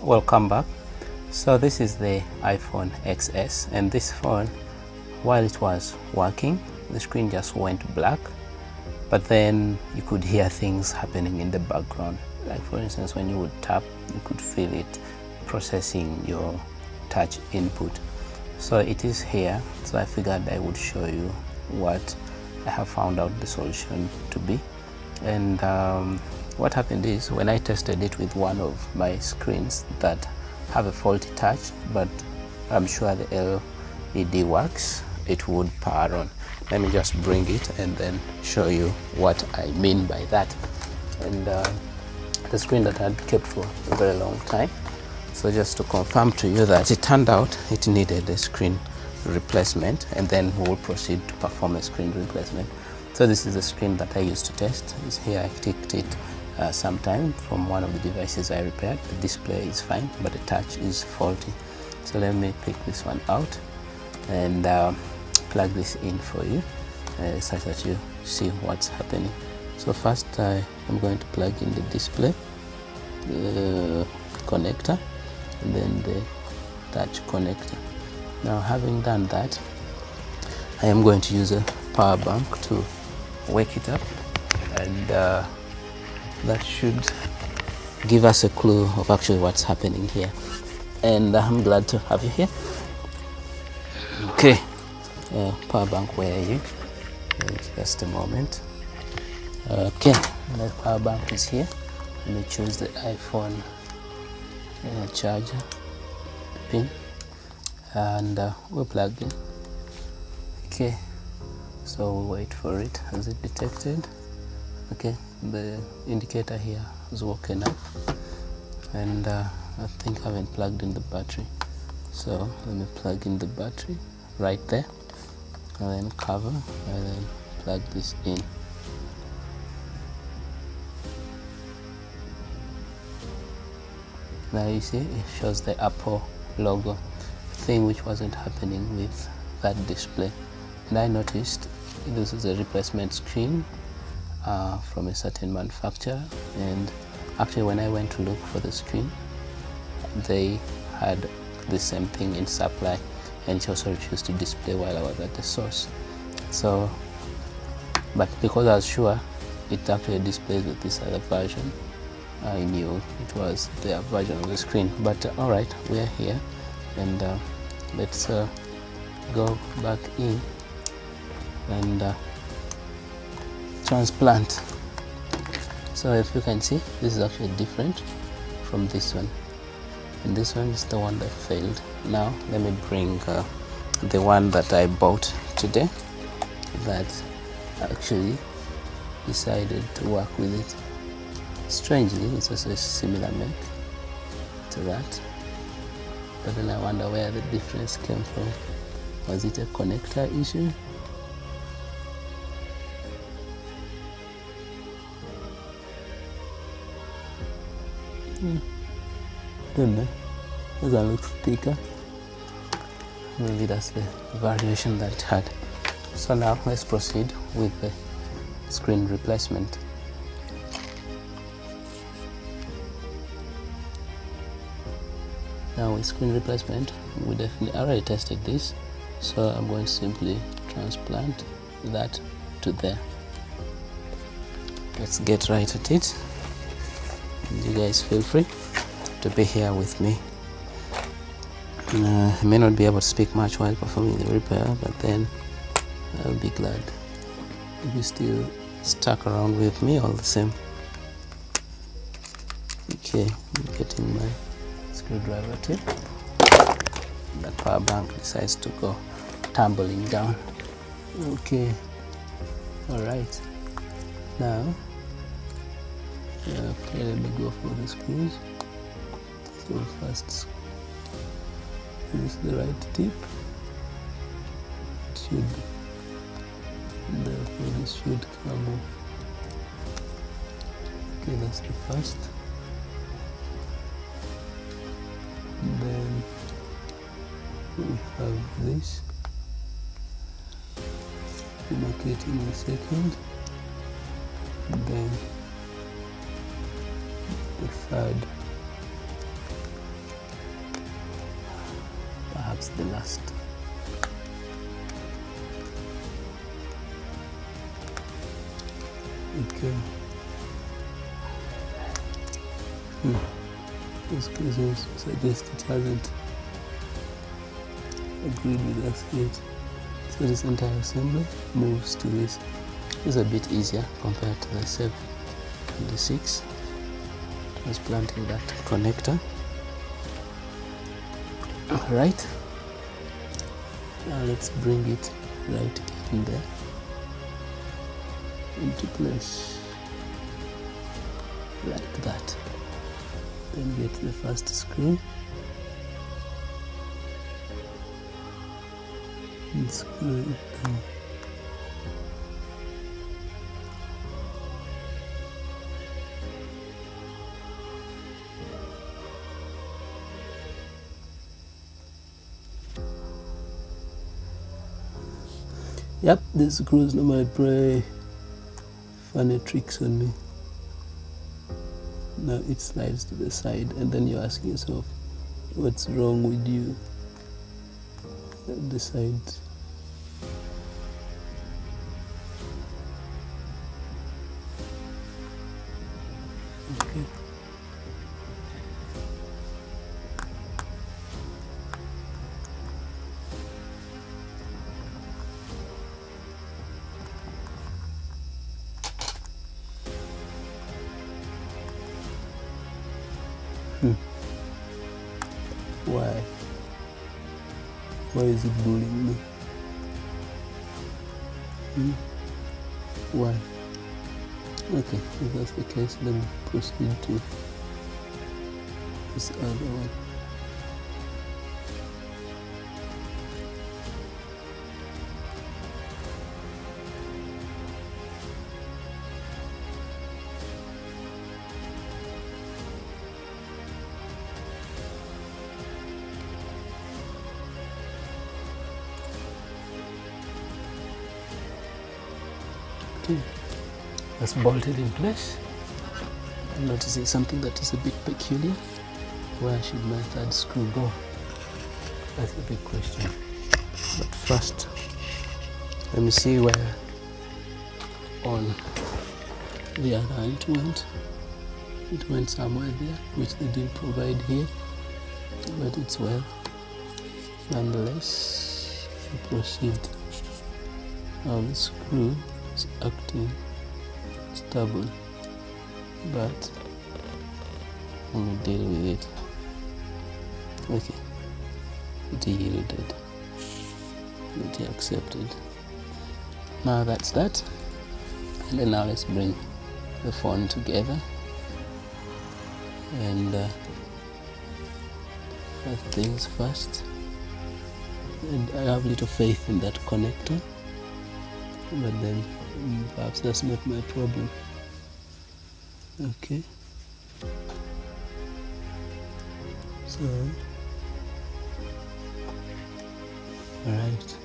Welcome back. So this is the iPhone XS, and this phone, while it was working, the screen just went black, but then you could hear things happening in the background. Like for instance, when you would tap, you could feel it processing your touch input. So it is here, so I figured I would show you what I have found out the solution to be. And what happened is, when I tested it with one of my screens that have a faulty touch, but I'm sure the LED works, it would power on. Let me just bring it and then show you what I mean by that. And the screen that I had kept for a very long time. So just to confirm to you that it turned out it needed a screen replacement, and then we will proceed to perform a screen replacement. So this is the screen that I used to test. It's here. I picked it sometime from one of the devices I repaired. The display is fine, but the touch is faulty. So let me pick this one out and plug this in for you, such that you see what's happening. So first I'm going to plug in the display connector and then the touch connector. Now, having done that, I am going to use a power bank to wake it up, and that should give us a clue of actually what's happening here. And I'm glad to have you here. Okay, power bank, where are you? Just a moment. Okay, the power bank is here. Let me choose the iPhone charger pin, and we'll plug in. Okay, so we'll wait for it. Has it detected? Okay, the indicator here is woken up, and I think I haven't plugged in the battery. So let me plug in the battery right there, and then cover, and then plug this in. Now you see it shows the Apple logo, thing which wasn't happening with that display. And I noticed this is a replacement screen from a certain manufacturer, and actually when I went to look for the screen, they had the same thing in supply, and it also refused to display while I was at the source. So, but because I was sure it actually displays with this other version, I knew it was their version of the screen. But all right, we're here, and let's go back in and transplant. So if you can see, this is actually different from this one, and this one is the one that failed. Now let me bring the one that I bought today that actually decided to work with it. Strangely, it's also a similar make to that, but then I wonder where the difference came from. Was it a connector issue? Don't know. Doesn't look thicker. Maybe that's the variation that it had. So now let's proceed with the screen replacement. Now with screen replacement, we definitely already tested this, so I'm going to simply transplant that to there. Let's get right at it. You guys feel free to be here with me. I may not be able to speak much while performing the repair, but then I'll be glad if you still stuck around with me all the same. Okay, I'm getting my screwdriver tip. The power bank decides to go tumbling down. Okay, all right. Now, okay, let me go for the screws. So first, use the right tip. It should, therefore this should come off. Okay, that's the first. Then we have this, demarcate in a second, and then the third That's the last. Okay. This quiz suggests it hasn't agreed with us yet. So this entire assembly moves to this. It's a bit easier compared to the 7 and the 6. Just planting that connector. Alright. Now let's bring it right in there into place like that. Then get the first screw and screw it down. Yep, these screws normally play funny tricks on me. Now it slides to the side, and then you're asking yourself, what's wrong with you? The side. Okay. Why? Why is it bullying me? Why? Okay, if that's the case, let me proceed to this other one. Okay, That's bolted in place. I'm noticing something that is a bit peculiar. Where should my third screw go? That's a big question. But first, let me see where on the other end went. it went somewhere there, which they didn't provide here, but it's well. Nonetheless, we proceed. Now the screw is acting stubborn, but I'm gonna deal with it. Okay, it yielded. It accepted. Now that's that. And then now let's bring the phone together. And first things first. And I have little faith in that connector, but then perhaps that's not my problem. okay. So, Alright.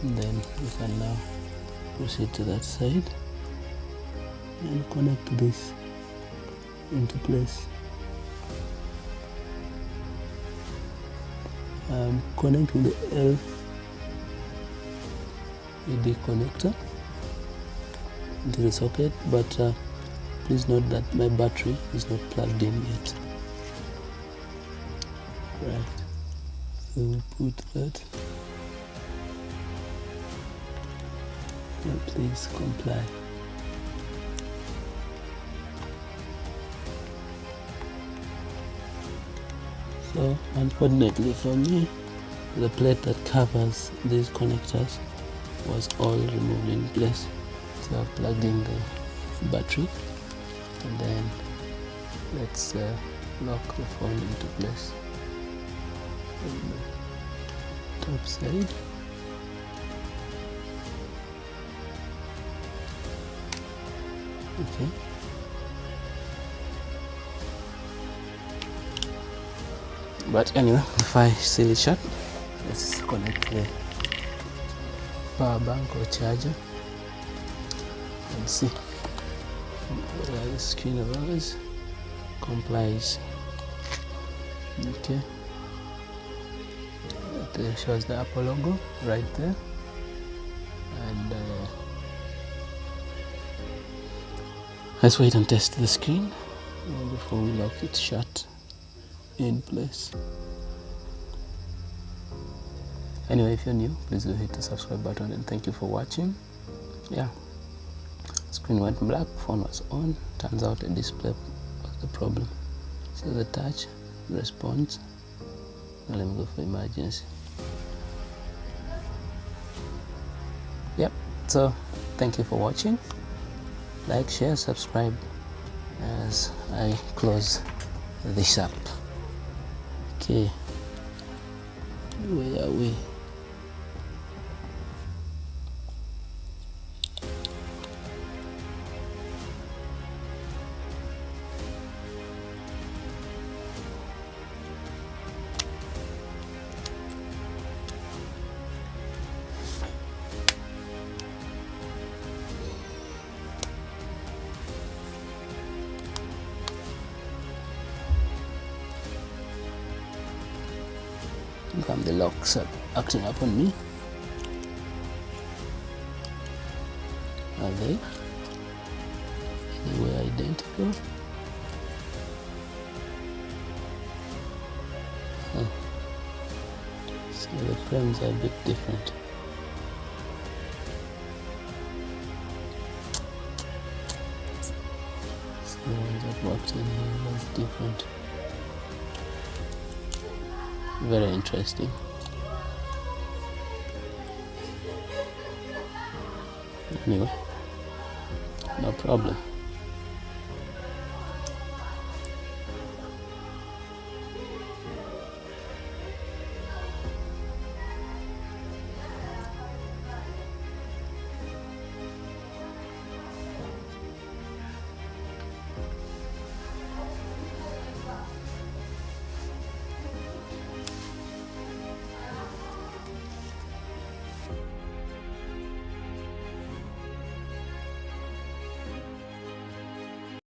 And then we can now proceed to that side and connect this into place. I'm connecting the LED connector into the socket, but please note that my battery is not plugged in yet. Right, so we'll put that. Now please comply. So unfortunately for me, the plate that covers these connectors was all removed in place. So I've plugged in the battery, and then let's lock the phone into place on the top side. Okay. But anyway, if I seal it shut, let's connect the power bank or charger and see whether the screen of ours complies. Okay, It shows the Apple logo right there, and let's wait and test the screen before we lock it shut in place. Anyway, if you're new, please do hit the subscribe button, and thank you for watching. Yeah, screen went black, phone was on. Turns out the display was the problem. So the touch response. Now let me go for emergency. Yep, so thank you for watching. Like, share, subscribe as I close this up. Okay, where are we? Come, the locks are acting up on me. Are they anywhere identical? So the frames are a bit different. So the ones that worked in here was different. Very interesting. Anyway, no problem.